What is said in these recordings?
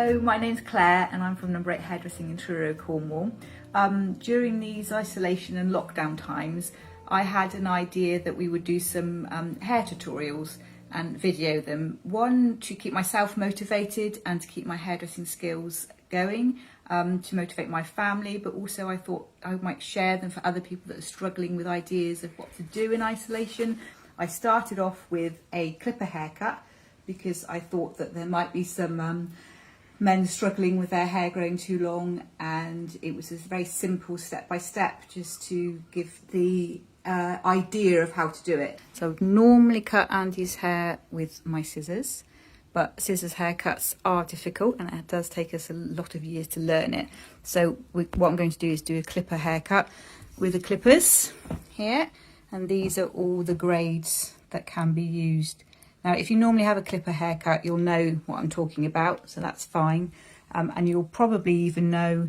Hello, my name's Claire and I'm from number 8 Hairdressing in Truro, Cornwall. During these isolation and lockdown times, I had an idea that we would do some hair tutorials and video them. One, to keep myself motivated and to keep my hairdressing skills going, to motivate my family, but also I thought I might share them for other people that are struggling with ideas of what to do in isolation. I started off with a clipper haircut because I thought that there might be some men struggling with their hair growing too long, and it was a very simple step-by-step just to give the idea of how to do it. So I would normally cut Andy's hair with my scissors, but scissors haircuts are difficult and it does take us a lot of years to learn it. So what I'm going to do is do a clipper haircut with the clippers here, and these are all the grades that can be used. Now, if you normally have a clipper haircut, you'll know what I'm talking about, so that's fine. And you'll probably even know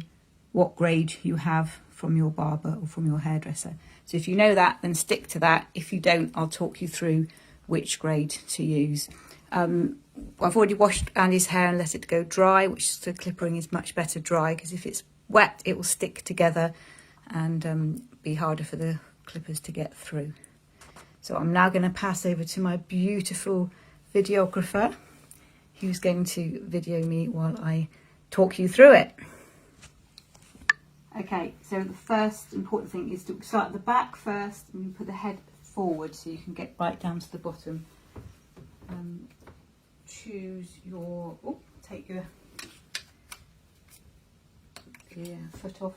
what grade you have from your barber or from your hairdresser. So if you know that, then stick to that. If you don't, I'll talk you through which grade to use. I've already washed Andy's hair and let it go dry, which the clippering is much better dry, because if it's wet, it will stick together and be harder for the clippers to get through. So I'm now going to pass over to my beautiful videographer, who's going to video me while I talk you through it. Okay, so the first important thing is to start at the back first and put the head forward so you can get right down to the bottom. Choose your, take your foot off,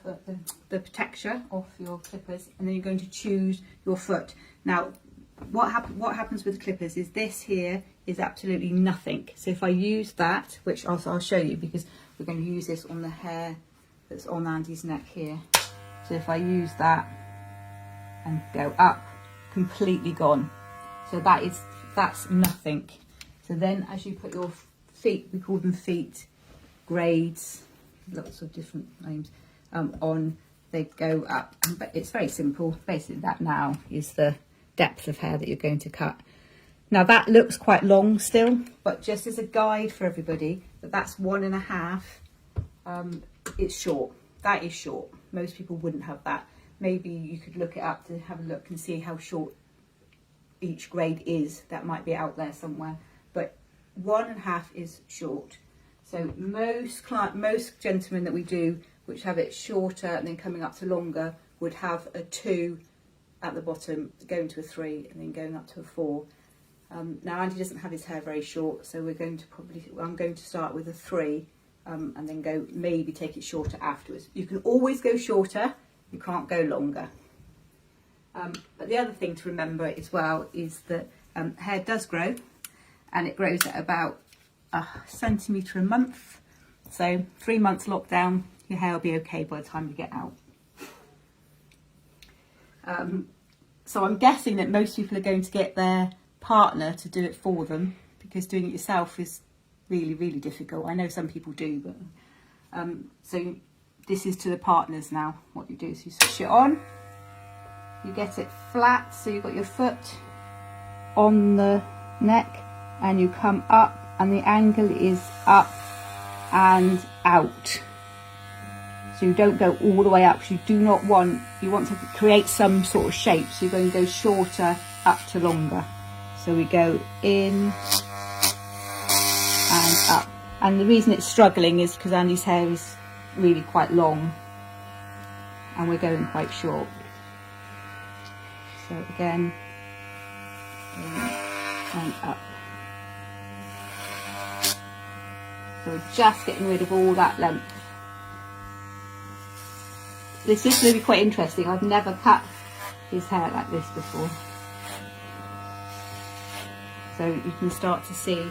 the protection off your clippers, and then you're going to choose your foot. Now, what happens with the clippers is this here is absolutely nothing. So if I use that, which I'll show you, because we're going to use this on the hair that's on Andy's neck here. So if I use that and go up, completely gone. So that's nothing. So then as you put your feet, we call them feet, grades, lots of different names, on, they go up. But it's very simple. Basically that now is the depth of hair that you're going to cut. Now that looks quite long still, but just as a guide for everybody, that's 1.5. It's short. That is short. Most people wouldn't have that. Maybe you could look it up to have a look and see how short each grade is. That might be out there somewhere, but 1.5 is short. So most gentlemen that we do, which have it shorter and then coming up to longer, would have a 2 at the bottom, going to a 3, and then going up to a 4. Now Andy doesn't have his hair very short, so I'm going to start with a 3, and then maybe take it shorter afterwards. You can always go shorter, you can't go longer. But the other thing to remember as well is that hair does grow, and it grows at about a centimetre a month. So 3 months lockdown, your hair will be okay by the time you get out. So I'm guessing that most people are going to get their partner to do it for them, because doing it yourself is really, really difficult. I know some people do, but so this is to the partners now. What you do is you switch it on, you get it flat, so you've got your foot on the neck, and you come up, and the angle is up and out. So you don't go all the way up, because you want to create some sort of shape. So you're going to go shorter up to longer. So we go in and up. And the reason it's struggling is because Andy's hair is really quite long and we're going quite short. So again, in and up. So we're just getting rid of all that length. This is going to be quite interesting. I've never cut his hair like this before. So you can start to see.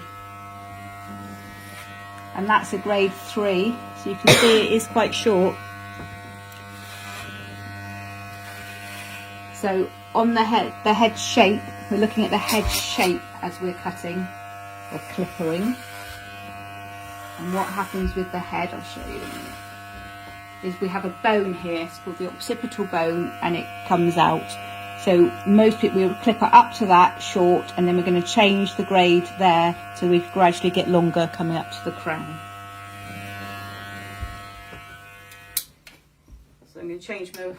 And that's a grade 3. So you can see it is quite short. So on the head shape, we're looking at the head shape as we're cutting or clippering. And what happens with the head, I'll show you in a minute, is we have a bone here, it's called the occipital bone, and it comes out. So most people will clipper up to that short, and then we're going to change the grade there so we gradually get longer coming up to the crown. I'm going to change my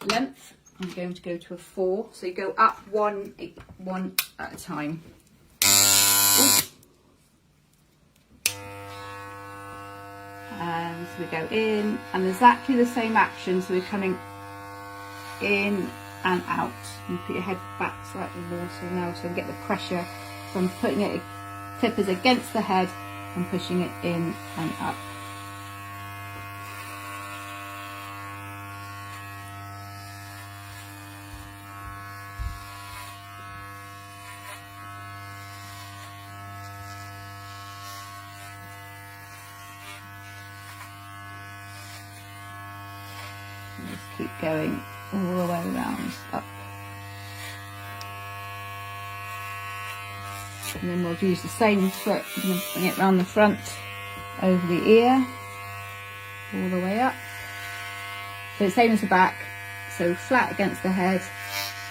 length. I'm going to go to a 4. So you go up one at a time. Ooh. And so we go in, and exactly the same action. So we're coming in and out. You put your head back slightly more, so now so you get the pressure from putting it clippers against the head and pushing it in and up. And just keep going all the way around up. And then we'll use the same foot, I'm going to bring it round the front, over the ear, all the way up. So same as the back, so flat against the head,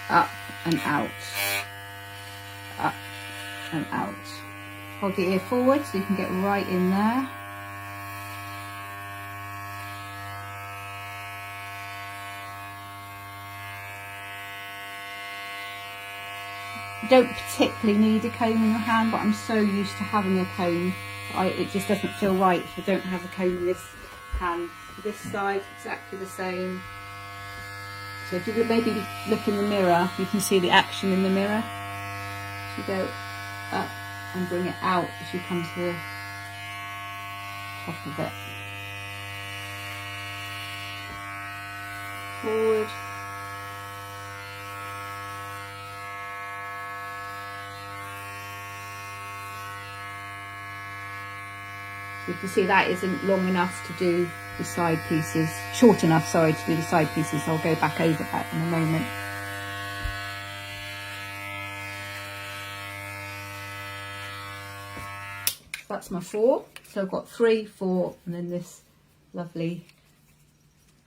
up and out, up and out. Hold the ear forward so you can get right in there. You don't particularly need a comb in your hand, but I'm so used to having a comb, it just doesn't feel right if you don't have a comb in this hand. This side, exactly the same. So if you maybe look in the mirror, you can see the action in the mirror. So you go up and bring it out as you come to the top of it. Forward. You can see that isn't long enough to do the side pieces, short enough, sorry, to do the side pieces. I'll go back over that in a moment. That's my 4. So I've got 3, 4, and then this lovely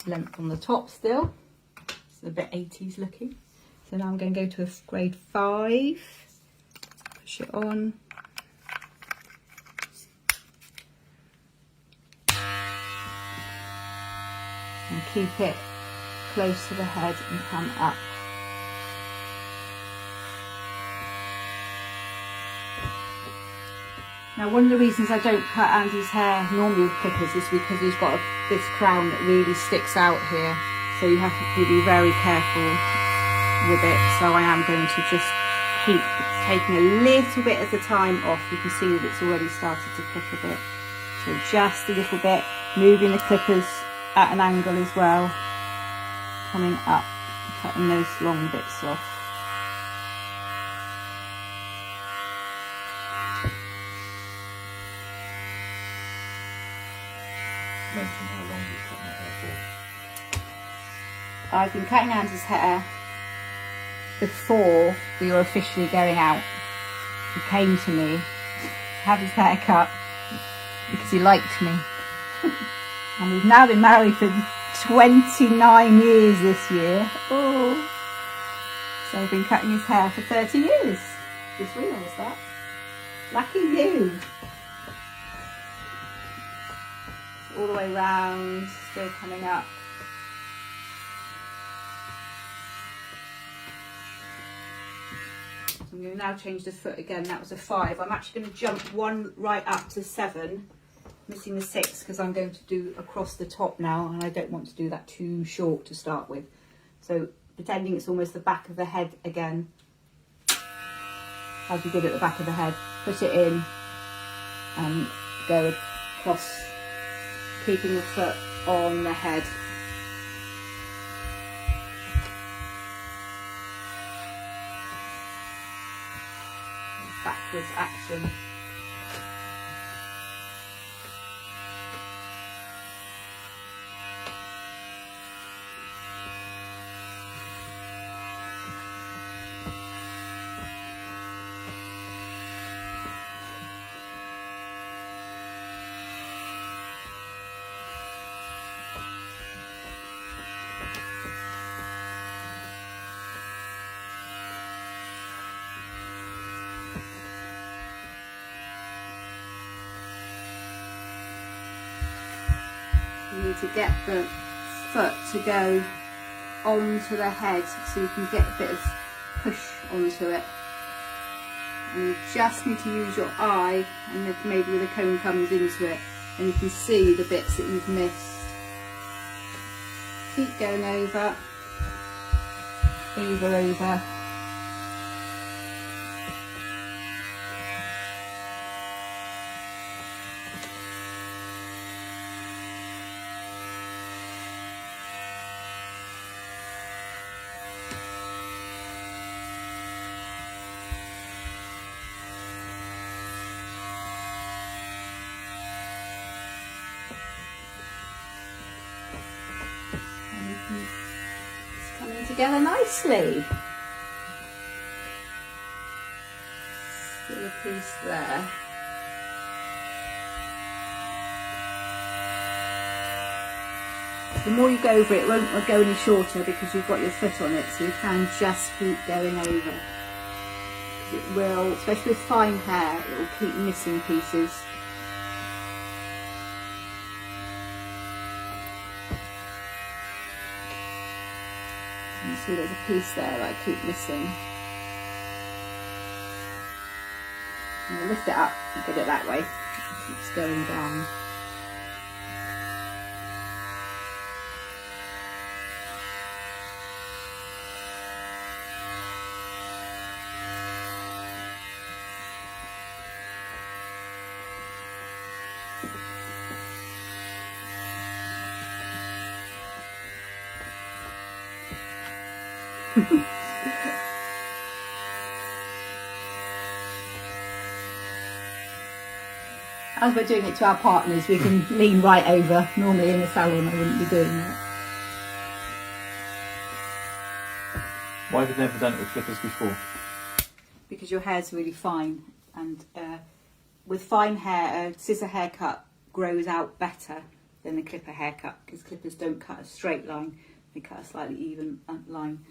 length on the top still. It's a bit 80s looking. So now I'm going to go to a grade 5, push it on. And keep it close to the head and come up. Now one of the reasons I don't cut Andy's hair normally with clippers is because he's got this crown that really sticks out here. So you have to be very careful with it. So I am going to just keep taking a little bit at a time off. You can see that it's already started to clip a bit. So just a little bit, moving the clippers at an angle as well, coming up, cutting those long bits off. Mention how long you've cut my hair for. I've been cutting Andy's hair before we were officially going out. He came to me to have his hair cut because he liked me. And we've now been married for 29 years this year. Oh, so I've been cutting his hair for 30 years. Just realised that. Lucky you. All the way round, still coming up. So I'm going to now change the foot again. That was a 5. I'm actually going to jump one right up to 7. Missing the 6 because I'm going to do across the top now, and I don't want to do that too short to start with. So pretending it's almost the back of the head again, as we did at the back of the head, put it in and go across, keeping the foot on the head. Backwards action. You need to get the foot to go onto the head so you can get a bit of push onto it. And you just need to use your eye, and if maybe where the comb comes into it, and you can see the bits that you've missed. Keep going over, over. It's coming together nicely. Still a piece there. The more you go over it, it won't go any shorter because you've got your foot on it, so you can just keep going over. It will, especially with fine hair, it will keep missing pieces. You see there's a piece there that I keep missing. I'm going to lift it up and get it that way. It keeps going down. As we're doing it to our partners, we can lean right over. Normally in the salon I wouldn't be doing that. Why have you never done it with clippers before? Because your hair's really fine, and with fine hair, a scissor haircut grows out better than a clipper haircut, because clippers don't cut a straight line, they cut a slightly even line.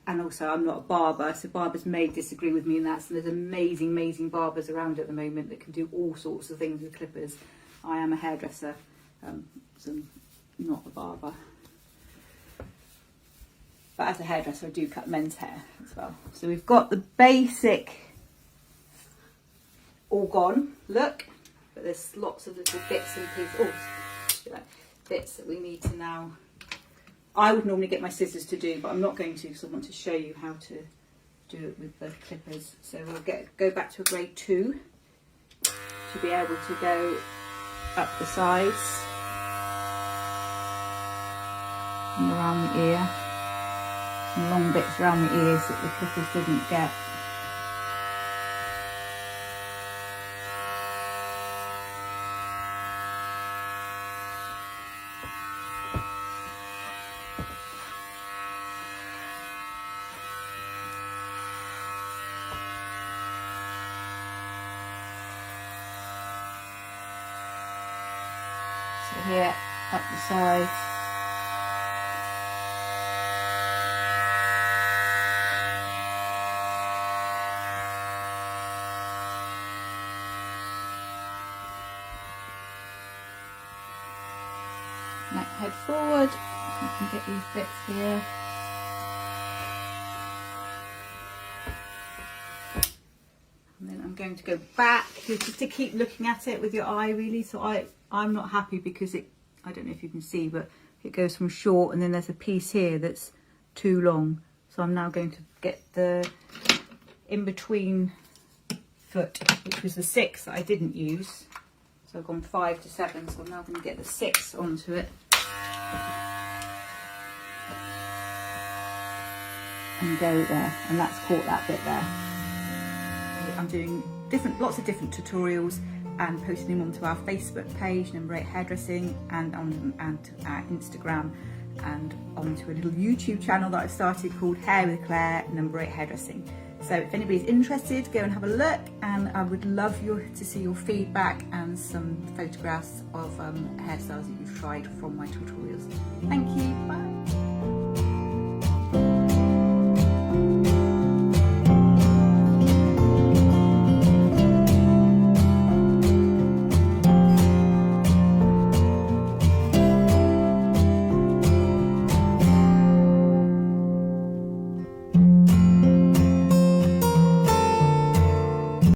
And also I'm not a barber, so barbers may disagree with me in that. So there's amazing barbers around at the moment that can do all sorts of things with clippers. I am a hairdresser, so I'm not a barber. But as a hairdresser I do cut men's hair as well. So we've got the basic all gone, look, but there's lots of little bits and pieces, bits that we need to now. I would normally get my scissors to do, but I'm not going to, because I want to show you how to do it with the clippers. So we'll go back to a grade 2 to be able to go up the sides and around the ear. Some long bits around the ears that the clippers didn't get. So here, up the sides. Neck head forward, you can get these bits here. And then I'm going to go back just to keep looking at it with your eye really. So I'm not happy because I don't know if you can see, but it goes from short and then there's a piece here that's too long. So I'm now going to get the in between foot, which was the 6 that I didn't use. So I've gone 5 to 7, so I'm now going to get the 6 onto it. And go there, and that's caught that bit there. I'm doing lots of different tutorials and posting them onto our Facebook page, Number 8 Hairdressing, and on our Instagram, and onto a little YouTube channel that I've started called Hair with Claire, Number 8 Hairdressing. So if anybody's interested, go and have a look, and I would love to see your feedback and some photographs of hairstyles that you've tried from my tutorials. Thank you, bye.